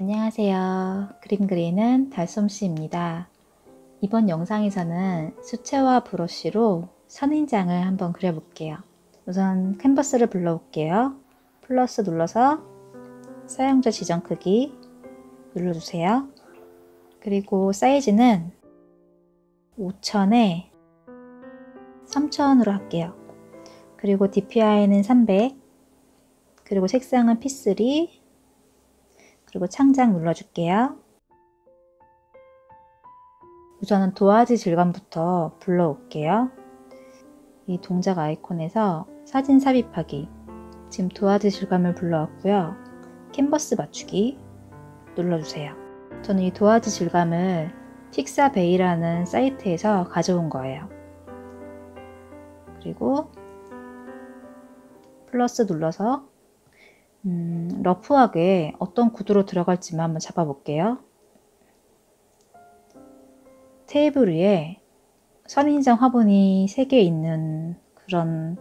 안녕하세요. 그림 그리는 달솜씨입니다. 이번 영상에서는 수채화 브러쉬로 선인장을 한번 그려볼게요. 우선 캔버스를 불러올게요. 플러스 눌러서 사용자 지정 크기 눌러주세요. 그리고 사이즈는 5000에 3000으로 할게요. 그리고 DPI는 300, 그리고 색상은 P3, 그리고 창작 눌러줄게요. 우선은 도화지 질감부터 불러올게요. 이 동작 아이콘에서 사진 삽입하기, 지금 도화지 질감을 불러왔고요. 캔버스 맞추기 눌러주세요. 저는 이 도화지 질감을 픽사베이라는 사이트에서 가져온 거예요. 그리고 플러스 눌러서 러프하게 어떤 구도로 들어갈지만 한번 잡아볼게요. 테이블 위에 선인장 화분이 3개 있는 그런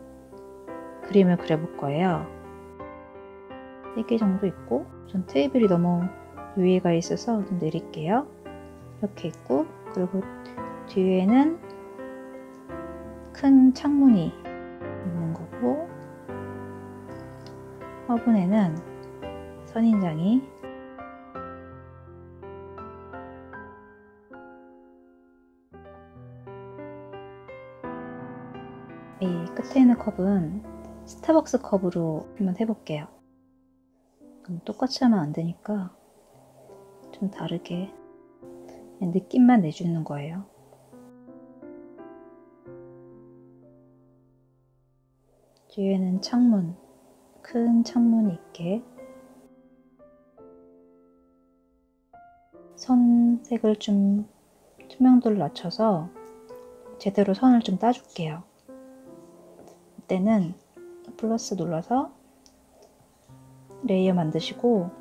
그림을 그려볼 거예요. 3개 정도 있고, 전 테이블이 너무 위에가 있어서 좀 내릴게요. 이렇게 있고, 그리고 뒤에는 큰 창문이 있는 거고, 화분에는 선인장이 이 끝에 있는 컵은 스타벅스 컵으로 한번 해볼게요. 똑같이 하면 안 되니까 좀 다르게 그냥 느낌만 내주는 거예요. 뒤에는 창문, 큰 창문이 있게 선색을 좀 투명도를 낮춰서 제대로 선을 좀 따줄게요. 이때는 플러스 눌러서 레이어 만드시고,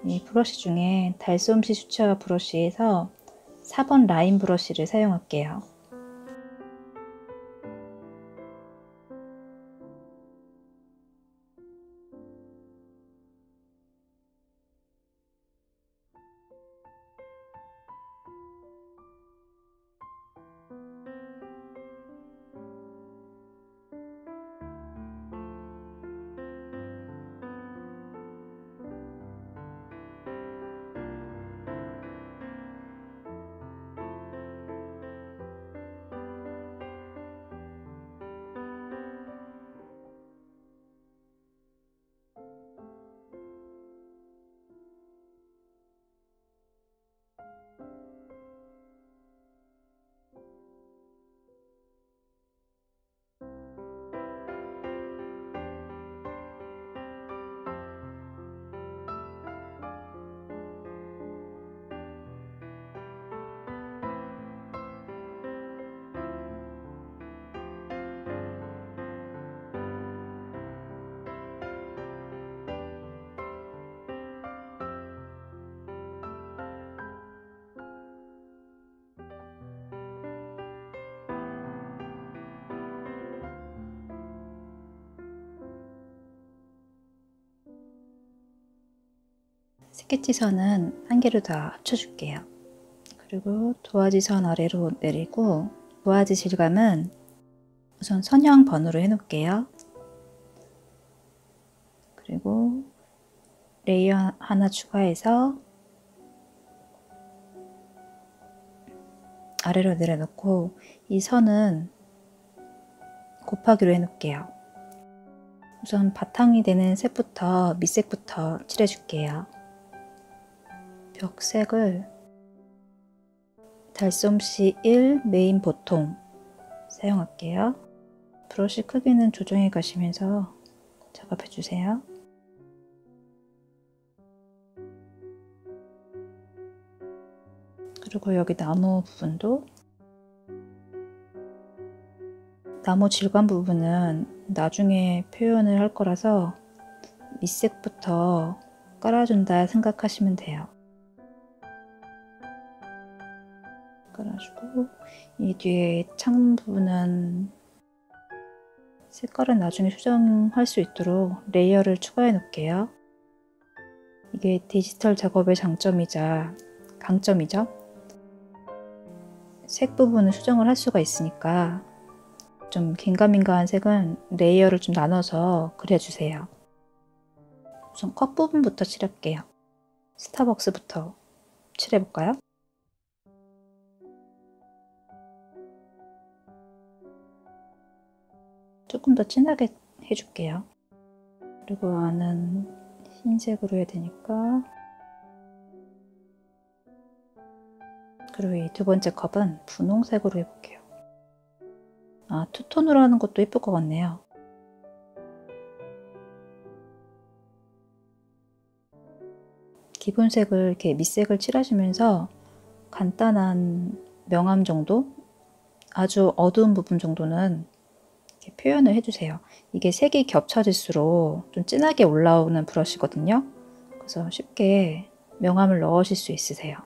이 브러쉬 중에 달솜씨 수채화 브러쉬에서 4번 라인 브러쉬를 사용할게요. 스케치선은 한 개로 다 합쳐줄게요. 그리고 도화지 선 아래로 내리고, 도화지 질감은 우선 선형 번호로 해놓을게요. 그리고 레이어 하나 추가해서 아래로 내려놓고, 이 선은 곱하기로 해놓을게요. 우선 바탕이 되는 색부터 밑색부터 칠해줄게요. 벽색을 달솜씨 1 메인 보통 사용할게요. 브러쉬 크기는 조정해 가시면서 작업해 주세요. 그리고 여기 나무 부분도, 나무 질감 부분은 나중에 표현을 할 거라서 밑색부터 깔아준다 생각하시면 돼요. 깔아주고, 이 뒤에 창문 부분은 색깔은 나중에 수정할 수 있도록 레이어를 추가해 놓을게요. 이게 디지털 작업의 장점이자 강점이죠. 색 부분을 수정을 할 수가 있으니까 좀 긴가민가한 색은 레이어를 좀 나눠서 그려주세요. 우선 컵 부분부터 칠할게요. 스타벅스부터 칠해볼까요? 조금 더 진하게 해줄게요. 그리고 안은 흰색으로 해야 되니까. 그리고 이 두 번째 컵은 분홍색으로 해볼게요. 아, 투톤으로 하는 것도 예쁠 것 같네요. 기본색을 이렇게 밑색을 칠하시면서 간단한 명암 정도? 아주 어두운 부분 정도는 이렇게 표현을 해주세요. 이게 색이 겹쳐질수록 좀 진하게 올라오는 브러쉬거든요. 그래서 쉽게 명암을 넣으실 수 있으세요.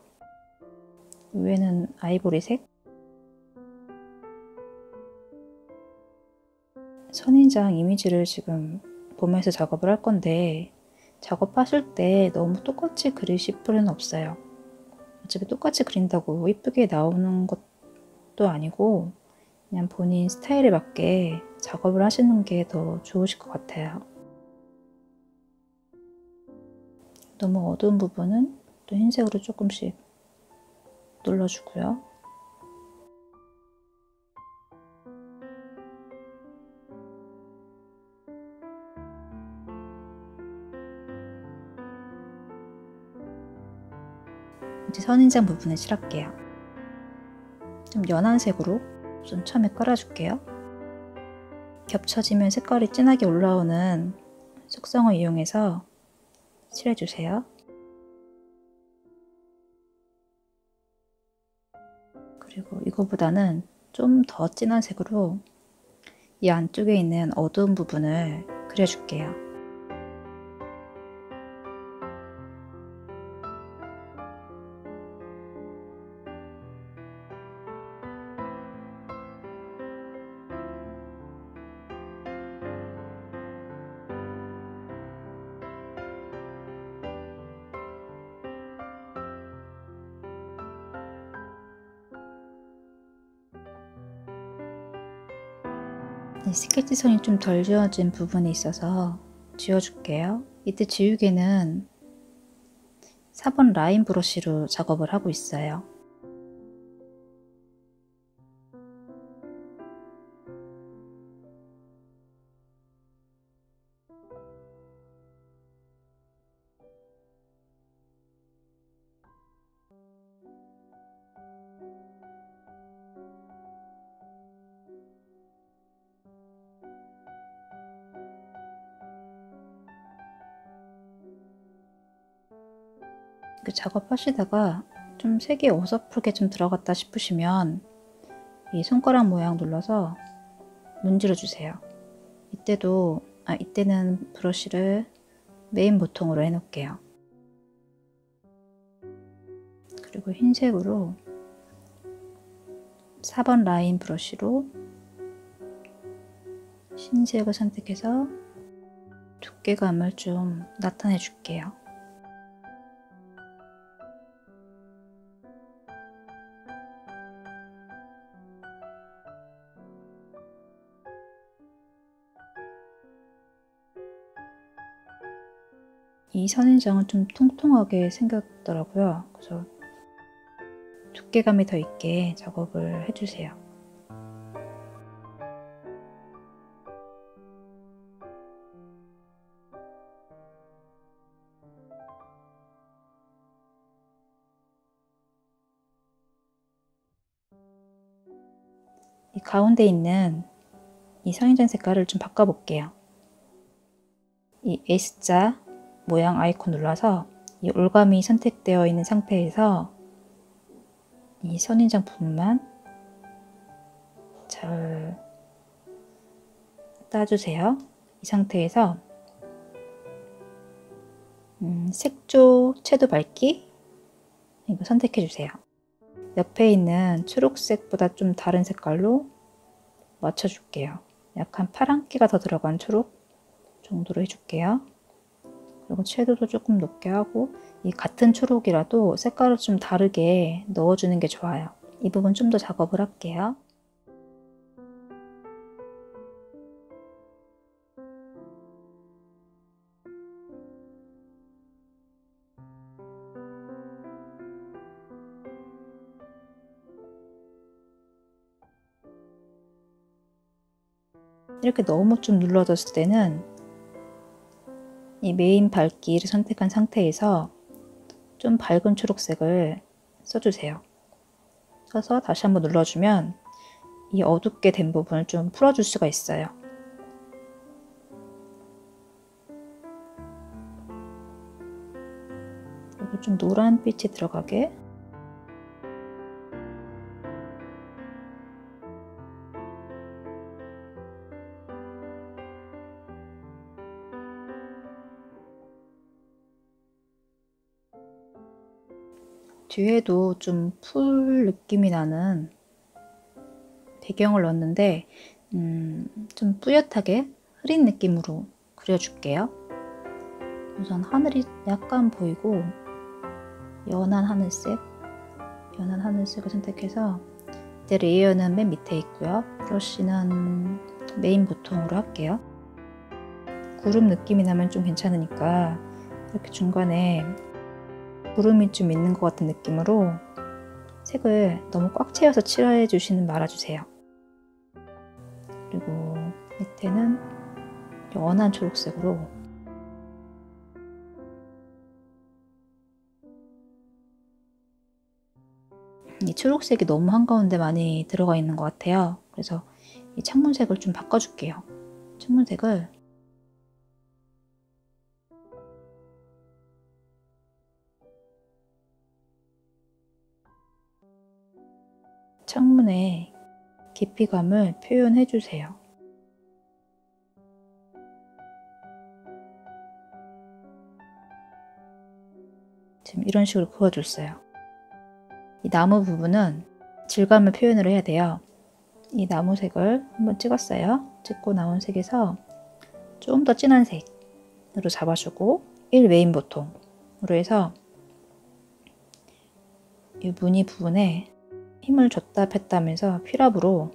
위에는 아이보리색. 선인장 이미지를 지금 보면서 작업을 할 건데 작업하실 때 너무 똑같이 그리실 필요는 없어요. 어차피 똑같이 그린다고 이쁘게 나오는 것도 아니고 그냥 본인 스타일에 맞게 작업을 하시는 게 더 좋으실 것 같아요. 너무 어두운 부분은 또 흰색으로 조금씩 눌러주고요. 이제 선인장 부분을 칠할게요. 좀 연한 색으로 좀 처음에 깔아줄게요. 겹쳐지면 색깔이 진하게 올라오는 속성을 이용해서 칠해주세요. 그리고 이거보다는 좀 더 진한 색으로 이 안쪽에 있는 어두운 부분을 그려줄게요. 이 스케치 선이 좀 덜 지워진 부분이 있어서 지워줄게요. 이때 지우개는 4번 라인 브러쉬로 작업을 하고 있어요. 작업하시다가 좀 색이 어설프게 좀 들어갔다 싶으시면 이 손가락 모양 눌러서 문질러 주세요. 이때는 브러쉬를 메인 보통으로 해놓을게요. 그리고 흰색으로 4번 라인 브러쉬로 흰색을 선택해서 두께감을 좀 나타내 줄게요. 이 선인장은 좀 통통하게 생겼더라고요. 그래서 두께감이 더 있게 작업을 해주세요. 이 가운데 있는 이 선인장 색깔을 좀 바꿔볼게요. 이 S자 모양 아이콘 눌러서 이 올감이 선택되어 있는 상태에서 이 선인장 부분만 잘 따주세요. 이 상태에서 색조 채도 밝기 이거 선택해주세요. 옆에 있는 초록색보다 좀 다른 색깔로 맞춰줄게요. 약간 파란기가 더 들어간 초록 정도로 해줄게요. 그리고 채도도 조금 높게 하고, 이 같은 초록이라도 색깔을 좀 다르게 넣어주는 게 좋아요. 이 부분 좀 더 작업을 할게요. 이렇게 너무 좀 눌러졌을 때는 이 메인 밝기를 선택한 상태에서 좀 밝은 초록색을 써주세요. 써서 다시 한번 눌러주면 이 어둡게 된 부분을 좀 풀어줄 수가 있어요. 그리고 좀 노란빛이 들어가게. 뒤에도 좀 풀 느낌이 나는 배경을 넣었는데 좀 뿌옇하게 흐린 느낌으로 그려줄게요. 우선 하늘이 약간 보이고 연한 하늘색을 선택해서 이제 레이어는 맨 밑에 있고요. 브러쉬는 메인 보통으로 할게요. 구름 느낌이 나면 좀 괜찮으니까 이렇게 중간에 구름이 좀 있는 것 같은 느낌으로 색을 너무 꽉 채워서 칠해 주시는 말아주세요. 그리고 밑에는 연한 초록색으로 이 초록색이 너무 한가운데 많이 들어가 있는 것 같아요. 그래서 이 창문색을 좀 바꿔줄게요. 창문색을 창문에 깊이감을 표현해 주세요. 지금 이런 식으로 그어줬어요. 이 나무 부분은 질감을 표현을 해야 돼요. 이 나무색을 한번 찍었어요. 찍고 나온 색에서 좀 더 진한 색으로 잡아주고 1 메인 보통으로 해서 이 무늬 부분에 힘을 줬다 폈다 하면서 필압으로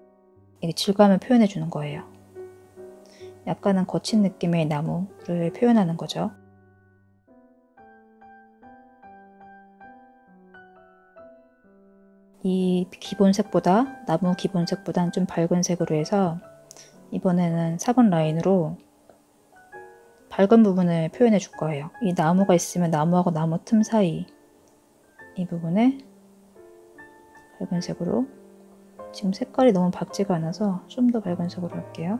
이게 질감을 표현해 주는 거예요. 약간은 거친 느낌의 나무를 표현하는 거죠. 이 기본색보다 나무 기본색보다는 좀 밝은 색으로 해서 이번에는 4번 라인으로 밝은 부분을 표현해 줄 거예요. 이 나무가 있으면 나무하고 나무 틈 사이 이 부분에 밝은 색으로, 지금 색깔이 너무 밝지가 않아서 좀 더 밝은 색으로 할게요.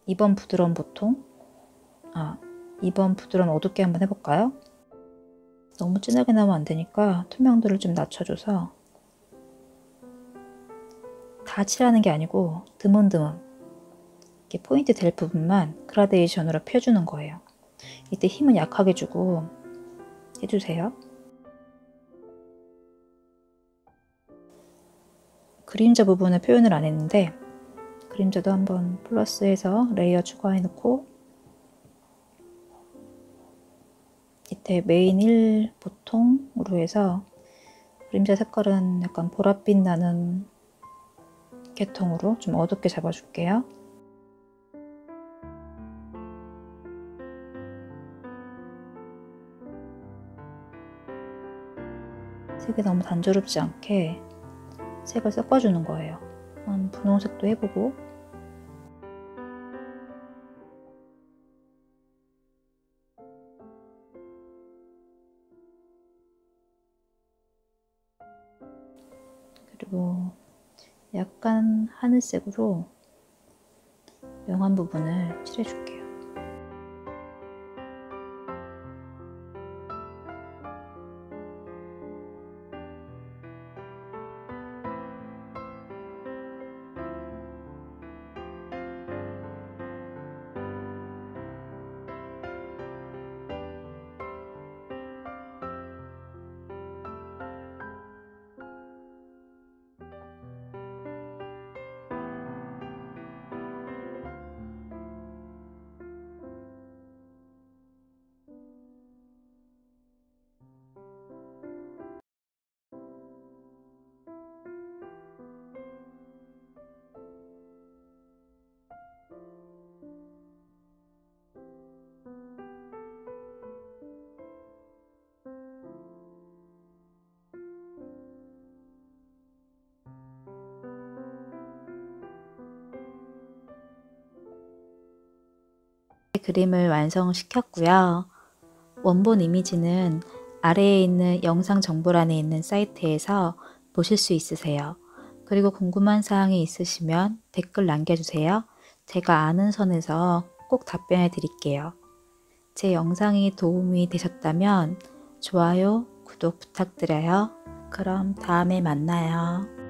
이번 부드러운 보통, 2번 부드러운 어둡게 한번 해볼까요? 너무 진하게 나오면 안 되니까 투명도를 좀 낮춰줘서, 다 칠하는 게 아니고 드문드문 이렇게 포인트 될 부분만 그라데이션으로 펴주는 거예요. 이때 힘은 약하게 주고 해주세요. 그림자 부분을 표현을 안 했는데 그림자도 한번 플러스해서 레이어 추가해 놓고, 밑에 메인 1 보통으로 해서 그림자 색깔은 약간 보랏빛 나는 계통으로 좀 어둡게 잡아줄게요. 색이 너무 단조롭지 않게 색을 섞어주는 거예요. 분홍색도 해보고, 그리고 약간 하늘색으로 명암 부분을 칠해줄게요. 그림을 완성시켰고요. 원본 이미지는 아래에 있는 영상 정보란에 있는 사이트에서 보실 수 있으세요. 그리고 궁금한 사항이 있으시면 댓글 남겨주세요. 제가 아는 선에서 꼭 답변해 드릴게요. 제 영상이 도움이 되셨다면 좋아요, 구독 부탁드려요. 그럼 다음에 만나요.